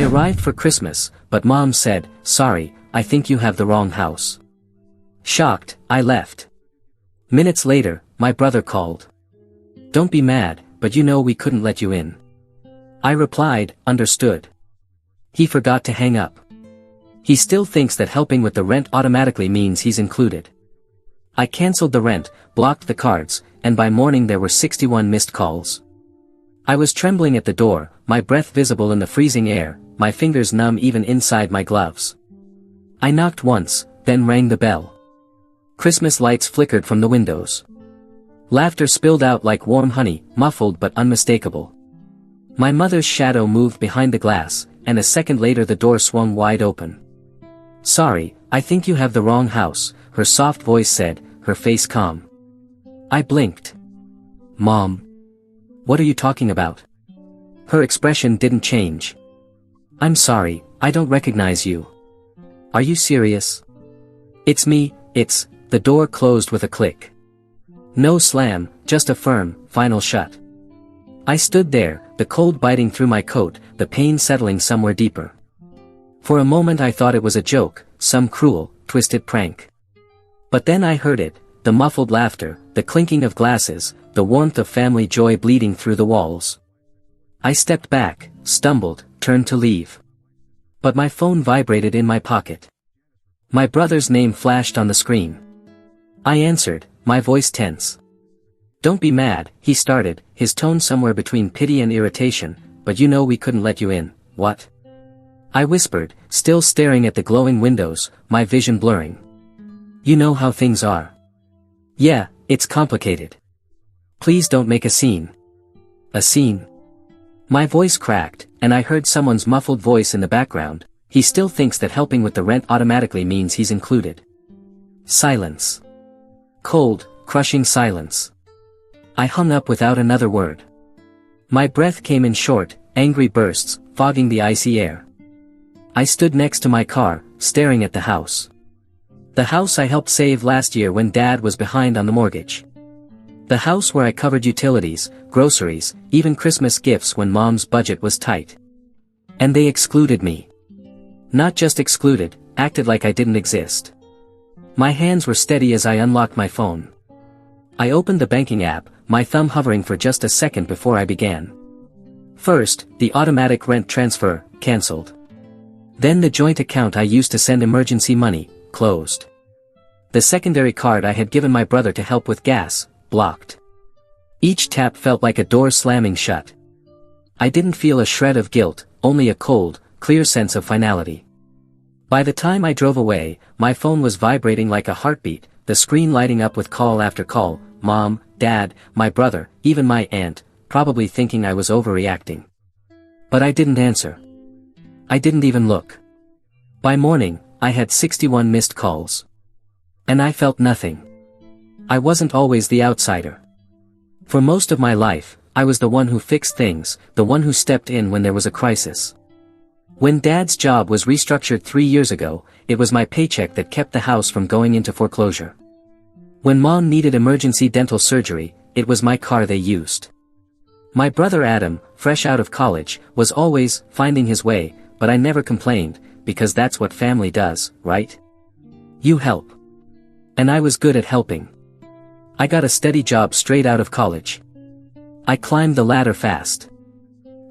I arrived for Christmas, but Mom said, "Sorry, I think you have the wrong house." Shocked, I left. Minutes later, my brother called. "Don't be mad, but you know we couldn't let you in." I replied, "Understood." He forgot to hang up. He still thinks that helping with the rent automatically means he's included. I cancelled the rent, blocked the cards, and by morning there were 61 missed calls. I was trembling at the door, my breath visible in the freezing air, my fingers numb even inside my gloves. I knocked once, then rang the bell. Christmas lights flickered from the windows. Laughter spilled out like warm honey, muffled but unmistakable. My mother's shadow moved behind the glass, and a second later the door swung wide open. "Sorry, I think you have the wrong house," her soft voice said, her face calm. I blinked. "Mom. What are you talking about?" Her expression didn't change. "I'm sorry, I don't recognize you." "Are you serious?" "It's me, it's..." The door closed with a click. No slam, just a firm, final shut. I stood there, the cold biting through my coat, the pain settling somewhere deeper. For a moment I thought it was a joke, some cruel, twisted prank. But then I heard it, the muffled laughter, the clinking of glasses, the warmth of family joy bleeding through the walls. I stepped back, stumbled, turned to leave. But my phone vibrated in my pocket. My brother's name flashed on the screen. I answered, my voice tense. "Don't be mad," he started, his tone somewhere between pity and irritation, "but you know we couldn't let you in, what?" I whispered, still staring at the glowing windows, my vision blurring. "You know how things are." "Yeah, it's complicated. Please don't make a scene." "A scene?" My voice cracked, and I heard someone's muffled voice in the background. "He still thinks that helping with the rent automatically means he's included." Silence. Cold, crushing silence. I hung up without another word. My breath came in short, angry bursts, fogging the icy air. I stood next to my car, staring at the house. The house I helped save last year when Dad was behind on the mortgage. The house where I covered utilities, groceries, even Christmas gifts when Mom's budget was tight. And they excluded me. Not just excluded, acted like I didn't exist. My hands were steady as I unlocked my phone. I opened the banking app, my thumb hovering for just a second before I began. First, the automatic rent transfer, cancelled. Then the joint account I used to send emergency money, closed. The secondary card I had given my brother to help with gas, blocked. Each tap felt like a door slamming shut. I didn't feel a shred of guilt, only a cold, clear sense of finality. By the time I drove away, my phone was vibrating like a heartbeat, the screen lighting up with call after call, Mom, Dad, my brother, even my aunt, probably thinking I was overreacting. But I didn't answer. I didn't even look. By morning, I had 61 missed calls. And I felt nothing. I wasn't always the outsider. For most of my life, I was the one who fixed things, the one who stepped in when there was a crisis. When Dad's job was restructured 3 years ago, it was my paycheck that kept the house from going into foreclosure. When Mom needed emergency dental surgery, it was my car they used. My brother Adam, fresh out of college, was always finding his way, but I never complained, because that's what family does, right? You help. And I was good at helping. I got a steady job straight out of college. I climbed the ladder fast.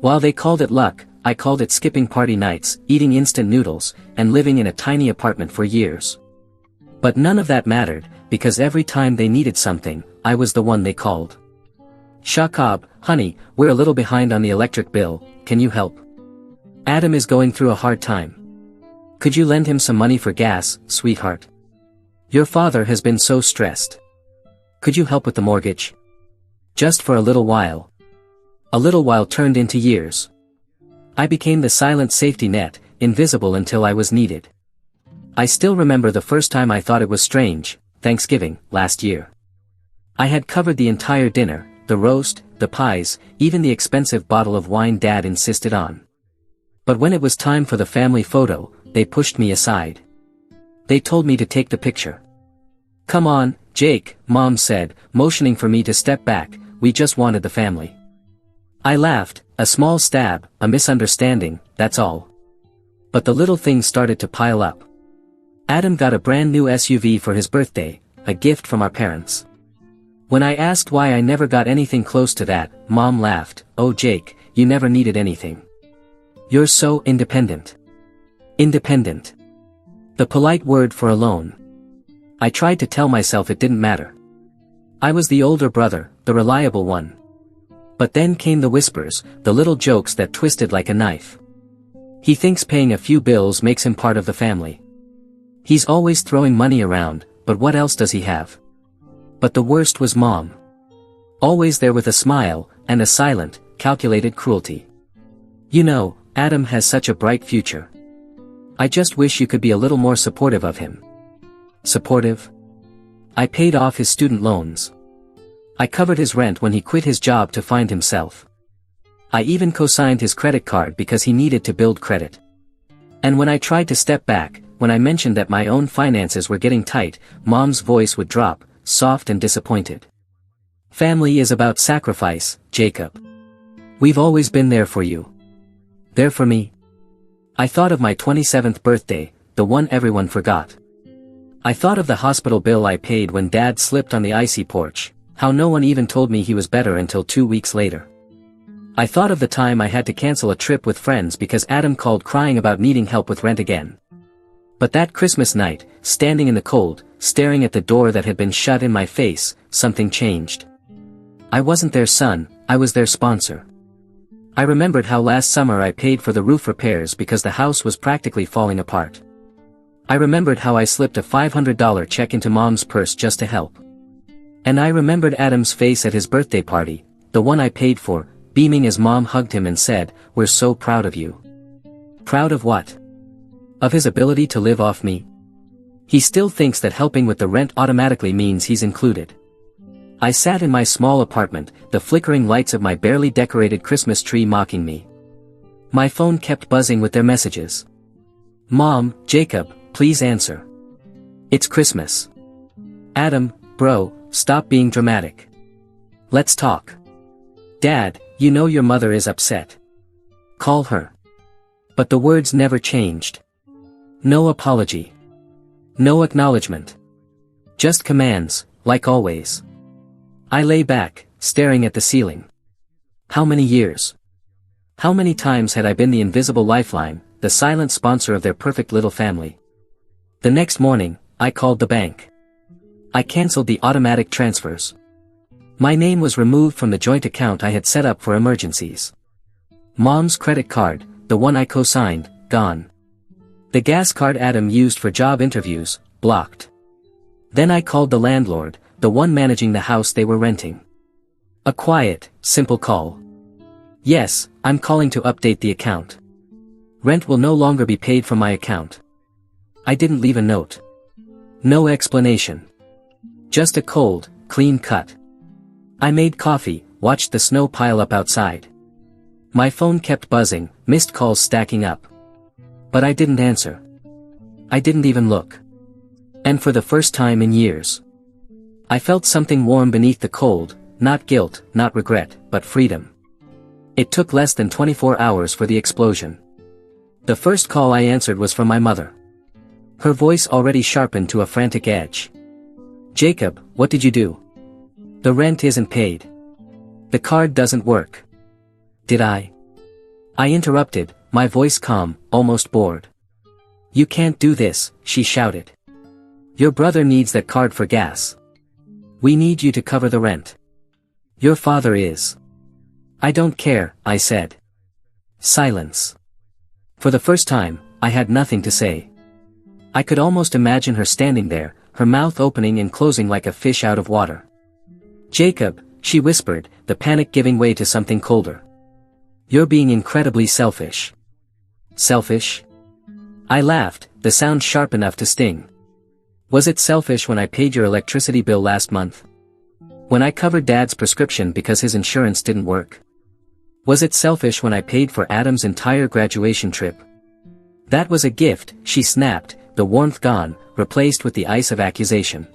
While they called it luck, I called it skipping party nights, eating instant noodles, and living in a tiny apartment for years. But none of that mattered, because every time they needed something, I was the one they called. "Shakab, honey, we're a little behind on the electric bill, can you help? Adam is going through a hard time. Could you lend him some money for gas, sweetheart? Your father has been so stressed. Could you help with the mortgage? Just for a little while." A little while turned into years. I became the silent safety net, invisible until I was needed. I still remember the first time I thought it was strange, Thanksgiving, last year. I had covered the entire dinner, the roast, the pies, even the expensive bottle of wine Dad insisted on. But when it was time for the family photo, they pushed me aside. They told me to take the picture. "Come on, Jake," Mom said, motioning for me to step back, "we just wanted the family." I laughed, a small stab, a misunderstanding, that's all. But the little things started to pile up. Adam got a brand new SUV for his birthday, a gift from our parents. When I asked why I never got anything close to that, Mom laughed, "Oh Jake, you never needed anything. You're so independent." Independent. The polite word for alone. I tried to tell myself it didn't matter. I was the older brother, the reliable one. But then came the whispers, the little jokes that twisted like a knife. He thinks paying a few bills makes him part of the family. He's always throwing money around, but what else does he have? But the worst was Mom. Always there with a smile, and a silent, calculated cruelty. "You know, Adam has such a bright future. I just wish you could be a little more supportive of him." Supportive? I paid off his student loans. I covered his rent when he quit his job to find himself. I even co-signed his credit card because he needed to build credit. And when I tried to step back, when I mentioned that my own finances were getting tight, Mom's voice would drop, soft and disappointed. "Family is about sacrifice, Jacob. We've always been there for you. There for me." I thought of my 27th birthday, the one everyone forgot. I thought of the hospital bill I paid when Dad slipped on the icy porch, how no one even told me he was better until 2 weeks later. I thought of the time I had to cancel a trip with friends because Adam called crying about needing help with rent again. But that Christmas night, standing in the cold, staring at the door that had been shut in my face, something changed. I wasn't their son, I was their sponsor. I remembered how last summer I paid for the roof repairs because the house was practically falling apart. I remembered how I slipped a $500 check into Mom's purse just to help. And I remembered Adam's face at his birthday party, the one I paid for, beaming as Mom hugged him and said, "We're so proud of you." Proud of what? Of his ability to live off me? He still thinks that helping with the rent automatically means he's included. I sat in my small apartment, the flickering lights of my barely decorated Christmas tree mocking me. My phone kept buzzing with their messages. "Mom, Jacob, please answer. It's Christmas. Adam, bro, stop being dramatic. Let's talk. Dad, you know your mother is upset. Call her." But the words never changed. No apology. No acknowledgement. Just commands, like always. I lay back, staring at the ceiling. How many years? How many times had I been the invisible lifeline, the silent sponsor of their perfect little family? The next morning, I called the bank. I canceled the automatic transfers. My name was removed from the joint account I had set up for emergencies. Mom's credit card, the one I co-signed, gone. The gas card Adam used for job interviews, blocked. Then I called the landlord, the one managing the house they were renting. A quiet, simple call. "Yes, I'm calling to update the account. Rent will no longer be paid from my account." I didn't leave a note. No explanation. Just a cold, clean cut. I made coffee, watched the snow pile up outside. My phone kept buzzing, missed calls stacking up. But I didn't answer. I didn't even look. And for the first time in years, I felt something warm beneath the cold, not guilt, not regret, but freedom. It took less than 24 hours for the explosion. The first call I answered was from my mother. Her voice already sharpened to a frantic edge. "Jacob, what did you do? The rent isn't paid. The card doesn't work." Did I? I interrupted, my voice calm, almost bored. "You can't do this," she shouted. "Your brother needs that card for gas. We need you to cover the rent. Your father is." "I don't care," I said. Silence. For the first time, I had nothing to say. I could almost imagine her standing there, her mouth opening and closing like a fish out of water. "Jacob," she whispered, the panic giving way to something colder. "You're being incredibly selfish." Selfish? I laughed, the sound sharp enough to sting. Was it selfish when I paid your electricity bill last month? When I covered Dad's prescription because his insurance didn't work? Was it selfish when I paid for Adam's entire graduation trip? That was a gift, she snapped, the warmth gone, replaced with the ice of accusation.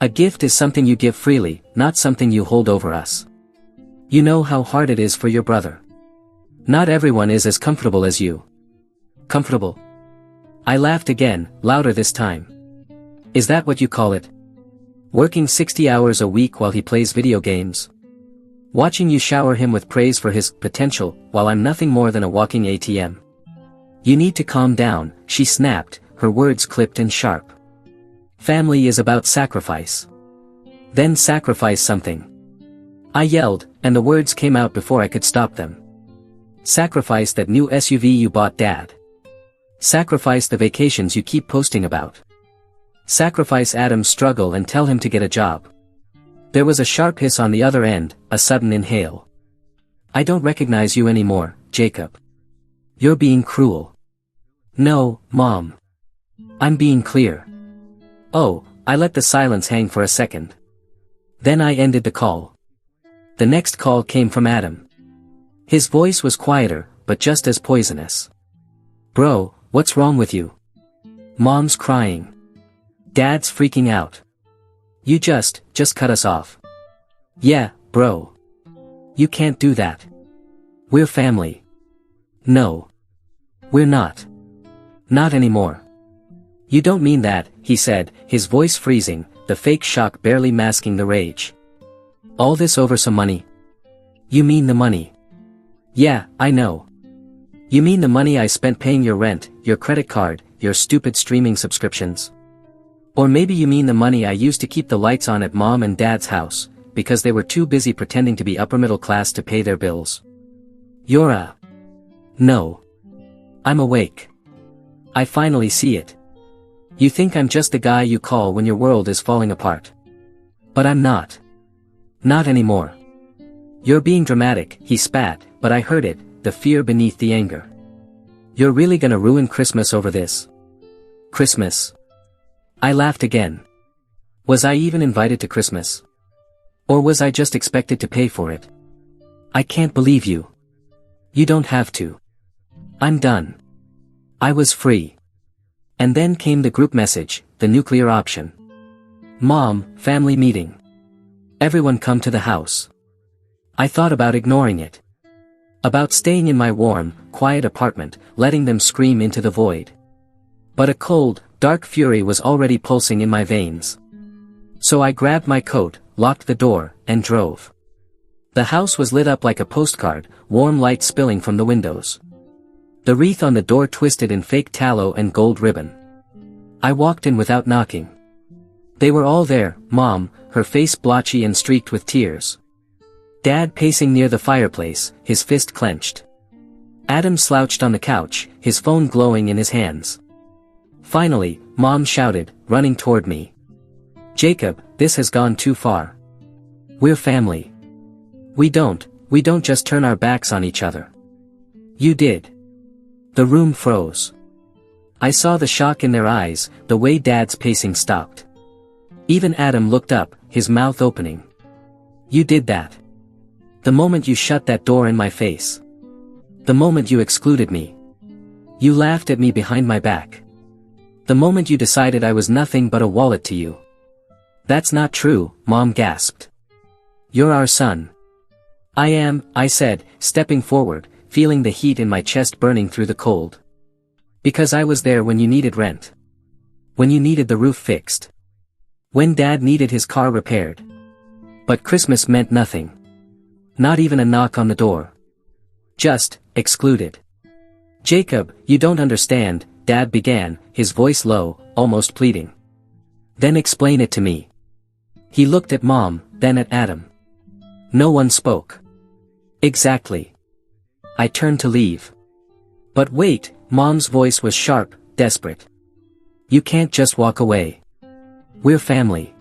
A gift is something you give freely, not something you hold over us. You know how hard it is for your brother. Not everyone is as comfortable as you. Comfortable? I laughed again, louder this time. Is that what you call it? Working 60 hours a week while he plays video games? Watching you shower him with praise for his potential, while I'm nothing more than a walking ATM. You need to calm down, she snapped, her words clipped and sharp. Family is about sacrifice. Then sacrifice something. I yelled, and the words came out before I could stop them. Sacrifice that new SUV you bought, Dad. Sacrifice the vacations you keep posting about. Sacrifice Adam's struggle and tell him to get a job. There was a sharp hiss on the other end, a sudden inhale. I don't recognize you anymore, Jacob. You're being cruel. No, Mom. I'm being clear. Oh, I let the silence hang for a second. Then I ended the call. The next call came from Adam. His voice was quieter, but just as poisonous. Bro, what's wrong with you? Mom's crying. Dad's freaking out. You just cut us off. Yeah, bro. You can't do that. We're family. No. We're not. Not anymore. You don't mean that, he said, his voice freezing, the fake shock barely masking the rage. All this over some money? You mean the money? Yeah, I know. You mean the money I spent paying your rent, your credit card, your stupid streaming subscriptions? Or maybe you mean the money I used to keep the lights on at Mom and Dad's house, because they were too busy pretending to be upper middle class to pay their bills. You're a... No. I'm awake. I finally see it. You think I'm just the guy you call when your world is falling apart. But I'm not. Not anymore. You're being dramatic, he spat, but I heard it, the fear beneath the anger. You're really gonna ruin Christmas over this? Christmas? I laughed again. Was I even invited to Christmas? Or was I just expected to pay for it? I can't believe you. You don't have to. I'm done. I was free. And then came the group message, the nuclear option. Mom, family meeting. Everyone come to the house. I thought about ignoring it. About staying in my warm, quiet apartment, letting them scream into the void. But a cold, dark fury was already pulsing in my veins. So I grabbed my coat, locked the door, and drove. The house was lit up like a postcard, warm light spilling from the windows. The wreath on the door twisted in fake tallow and gold ribbon. I walked in without knocking. They were all there, Mom, her face blotchy and streaked with tears. Dad pacing near the fireplace, his fist clenched. Adam slouched on the couch, his phone glowing in his hands. Finally, Mom shouted, running toward me. Jacob, this has gone too far. We're family. We don't just turn our backs on each other. You did. The room froze. I saw the shock in their eyes, the way Dad's pacing stopped. Even Adam looked up, his mouth opening. You did that. The moment you shut that door in my face. The moment you excluded me. You laughed at me behind my back. The moment you decided I was nothing but a wallet to you. That's not true, Mom gasped. You're our son. I am, I said, stepping forward, feeling the heat in my chest burning through the cold. Because I was there when you needed rent. When you needed the roof fixed. When Dad needed his car repaired. But Christmas meant nothing. Not even a knock on the door. Just, excluded. Jacob, you don't understand, Dad began, his voice low, almost pleading. Then explain it to me. He looked at Mom, then at Adam. No one spoke. Exactly. I turned to leave. But wait, Mom's voice was sharp, desperate. You can't just walk away. We're family.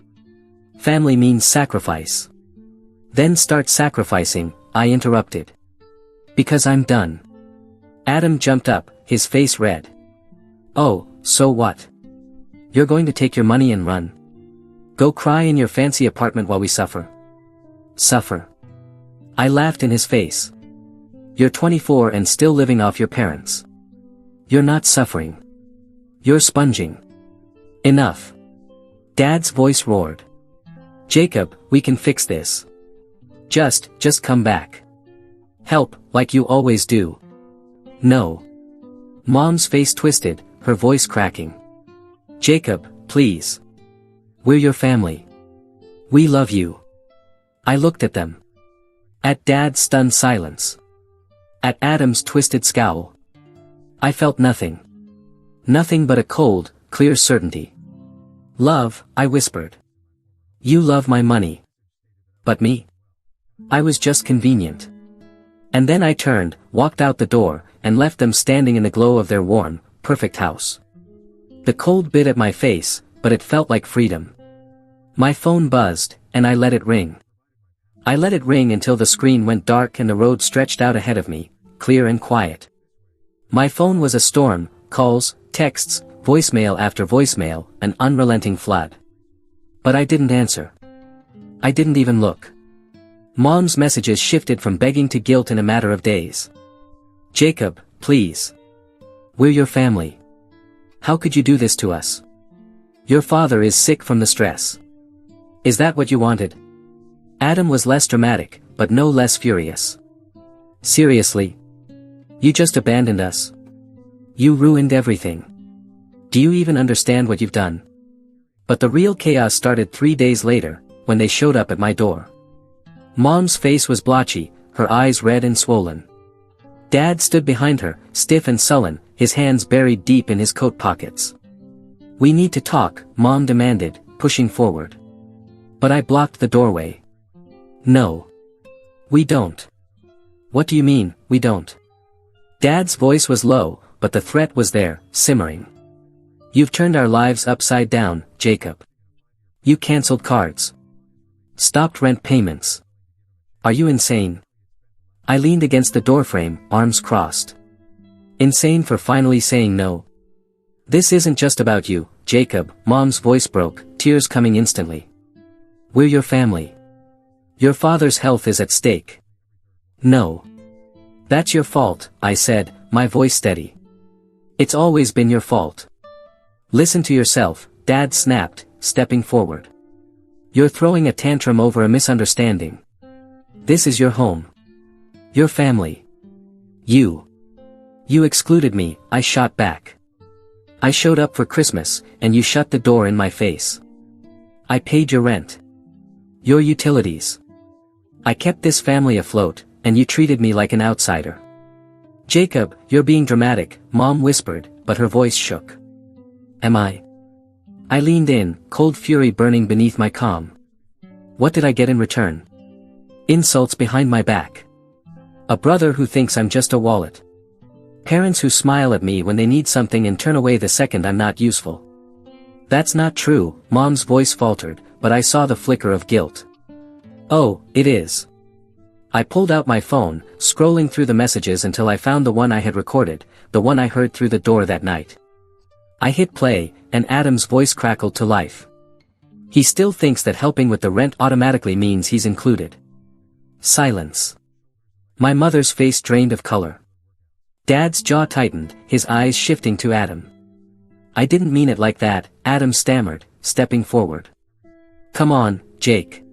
Family means sacrifice. Then start sacrificing, I interrupted. Because I'm done. Adam jumped up, his face red. Oh, so what? You're going to take your money and run? Go cry in your fancy apartment while we suffer? Suffer. I laughed in his face. You're 24 and still living off your parents. You're not suffering. You're sponging. Enough. Dad's voice roared. Jacob, we can fix this. Just come back. Help, like you always do. No. Mom's face twisted, her voice cracking. Jacob, please. We're your family. We love you. I looked at them. At Dad's stunned silence. At Adam's twisted scowl. I felt nothing. Nothing but a cold, clear certainty. Love, I whispered. You love my money. But me? I was just convenient. And then I turned, walked out the door, and left them standing in the glow of their warm, perfect house. The cold bit at my face, but it felt like freedom. My phone buzzed, and I let it ring. I let it ring until the screen went dark and the road stretched out ahead of me, clear and quiet. My phone was a storm, calls, texts, voicemail after voicemail, an unrelenting flood. But I didn't answer. I didn't even look. Mom's messages shifted from begging to guilt in a matter of days. Jacob, please. We're your family. How could you do this to us? Your father is sick from the stress. Is that what you wanted? Adam was less dramatic, but no less furious. Seriously? You just abandoned us? You ruined everything. Do you even understand what you've done? But the real chaos started 3 days later, when they showed up at my door. Mom's face was blotchy, her eyes red and swollen. Dad stood behind her, stiff and sullen, his hands buried deep in his coat pockets. We need to talk, Mom demanded, pushing forward. But I blocked the doorway. No. We don't. What do you mean, we don't? Dad's voice was low, but the threat was there, simmering. You've turned our lives upside down, Jacob. You canceled cards. Stopped rent payments. Are you insane? I leaned against the doorframe, arms crossed. Insane for finally saying no. This isn't just about you, Jacob, Mom's voice broke, tears coming instantly. We're your family. Your father's health is at stake. No. That's your fault, I said, my voice steady. It's always been your fault. Listen to yourself, Dad snapped, stepping forward. You're throwing a tantrum over a misunderstanding. This is your home. Your family. You. You excluded me, I shot back. I showed up for Christmas, and you shut the door in my face. I paid your rent. Your utilities. I kept this family afloat, and you treated me like an outsider. Jacob, you're being dramatic, Mom whispered, but her voice shook. Am I? I leaned in, cold fury burning beneath my calm. What did I get in return? Insults behind my back. A brother who thinks I'm just a wallet. Parents who smile at me when they need something and turn away the second I'm not useful. That's not true, Mom's voice faltered, but I saw the flicker of guilt. Oh, it is. I pulled out my phone, scrolling through the messages until I found the one I had recorded, the one I heard through the door that night. I hit play, and Adam's voice crackled to life. He still thinks that helping with the rent automatically means he's included. Silence. My mother's face drained of color. Dad's jaw tightened, his eyes shifting to Adam. I didn't mean it like that, Adam stammered, stepping forward. Come on, Jake.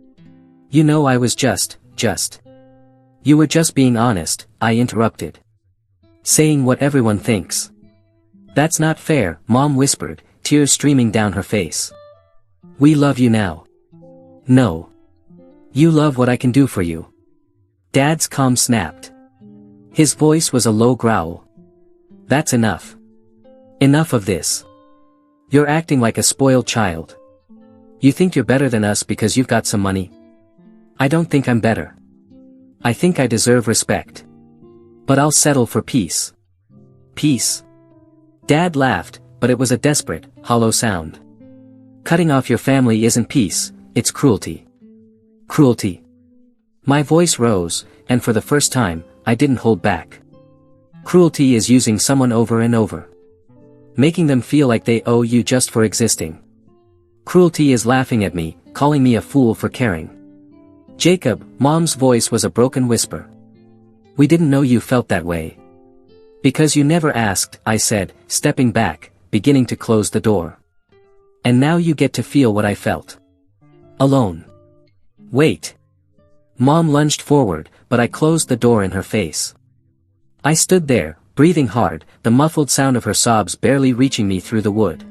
You know I was just. You were just being honest, I interrupted. Saying what everyone thinks. That's not fair, Mom whispered, tears streaming down her face. We love you now. No. You love what I can do for you. Dad's calm snapped. His voice was a low growl. That's enough. Enough of this. You're acting like a spoiled child. You think you're better than us because you've got some money? I don't think I'm better. I think I deserve respect. But I'll settle for peace. Peace. Dad laughed, but it was a desperate, hollow sound. Cutting off your family isn't peace, it's cruelty. Cruelty. My voice rose, and for the first time, I didn't hold back. Cruelty is using someone over and over. Making them feel like they owe you just for existing. Cruelty is laughing at me, calling me a fool for caring. Jacob, Mom's voice was a broken whisper. We didn't know you felt that way. Because you never asked, I said, stepping back, beginning to close the door. And now you get to feel what I felt. Alone. Wait. Mom lunged forward, but I closed the door in her face. I stood there, breathing hard, the muffled sound of her sobs barely reaching me through the wood.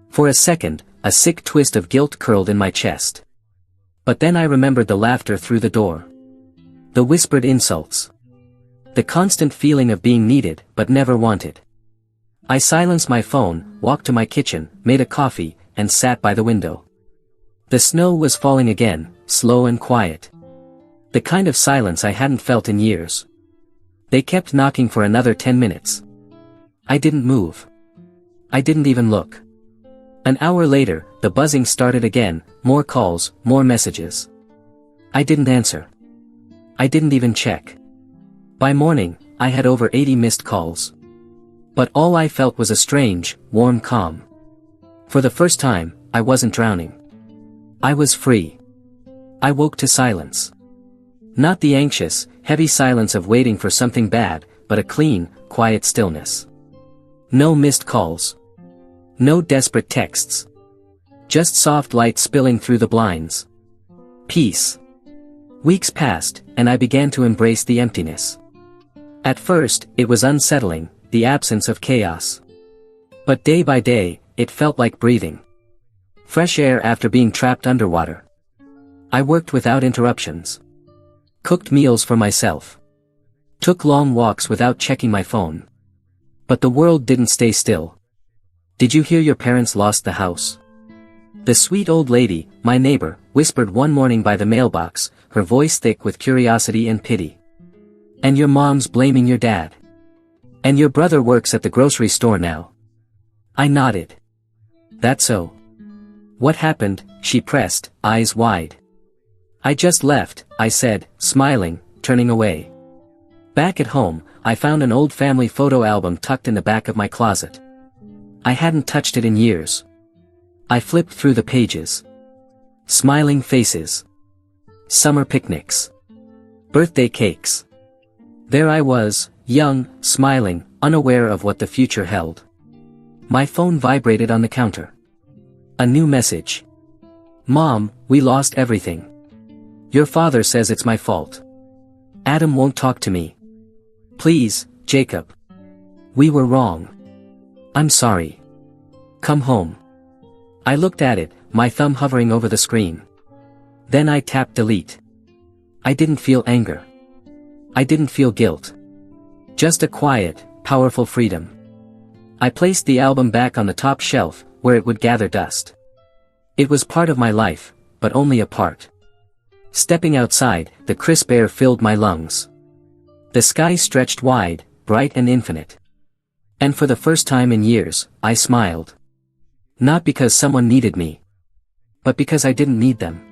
For a second, a sick twist of guilt curled in my chest. But then I remembered the laughter through the door. The whispered insults. The constant feeling of being needed but never wanted. I silenced my phone, walked to my kitchen, made a coffee, and sat by the window. The snow was falling again, slow and quiet. The kind of silence I hadn't felt in years. They kept knocking for another 10 minutes. I didn't move. I didn't even look. An hour later, the buzzing started again, more calls, more messages. I didn't answer. I didn't even check. By morning, I had over 80 missed calls. But all I felt was a strange, warm calm. For the first time, I wasn't drowning. I was free. I woke to silence. Not the anxious, heavy silence of waiting for something bad, but a clean, quiet stillness. No missed calls. No desperate texts. Just soft light spilling through the blinds. Peace. Weeks passed, and I began to embrace the emptiness. At first, it was unsettling, the absence of chaos. But day by day, it felt like breathing. Fresh air after being trapped underwater. I worked without interruptions. Cooked meals for myself. Took long walks without checking my phone. But the world didn't stay still. Did you hear your parents lost the house? The sweet old lady, my neighbor, whispered one morning by the mailbox, her voice thick with curiosity and pity. And your mom's blaming your dad. And your brother works at the grocery store now. I nodded. That's so. What happened? She pressed, eyes wide. I just left, I said, smiling, turning away. Back at home, I found an old family photo album tucked in the back of my closet. I hadn't touched it in years. I flipped through the pages. Smiling faces. Summer picnics. Birthday cakes. There I was, young, smiling, unaware of what the future held. My phone vibrated on the counter. A new message. Mom, we lost everything. Your father says it's my fault. Adam won't talk to me. Please, Jacob. We were wrong. I'm sorry. Come home. I looked at it, my thumb hovering over the screen. Then I tapped delete. I didn't feel anger. I didn't feel guilt. Just a quiet, powerful freedom. I placed the album back on the top shelf, where it would gather dust. It was part of my life, but only a part. Stepping outside, the crisp air filled my lungs. The sky stretched wide, bright and infinite. And for the first time in years, I smiled. Not because someone needed me. But because I didn't need them.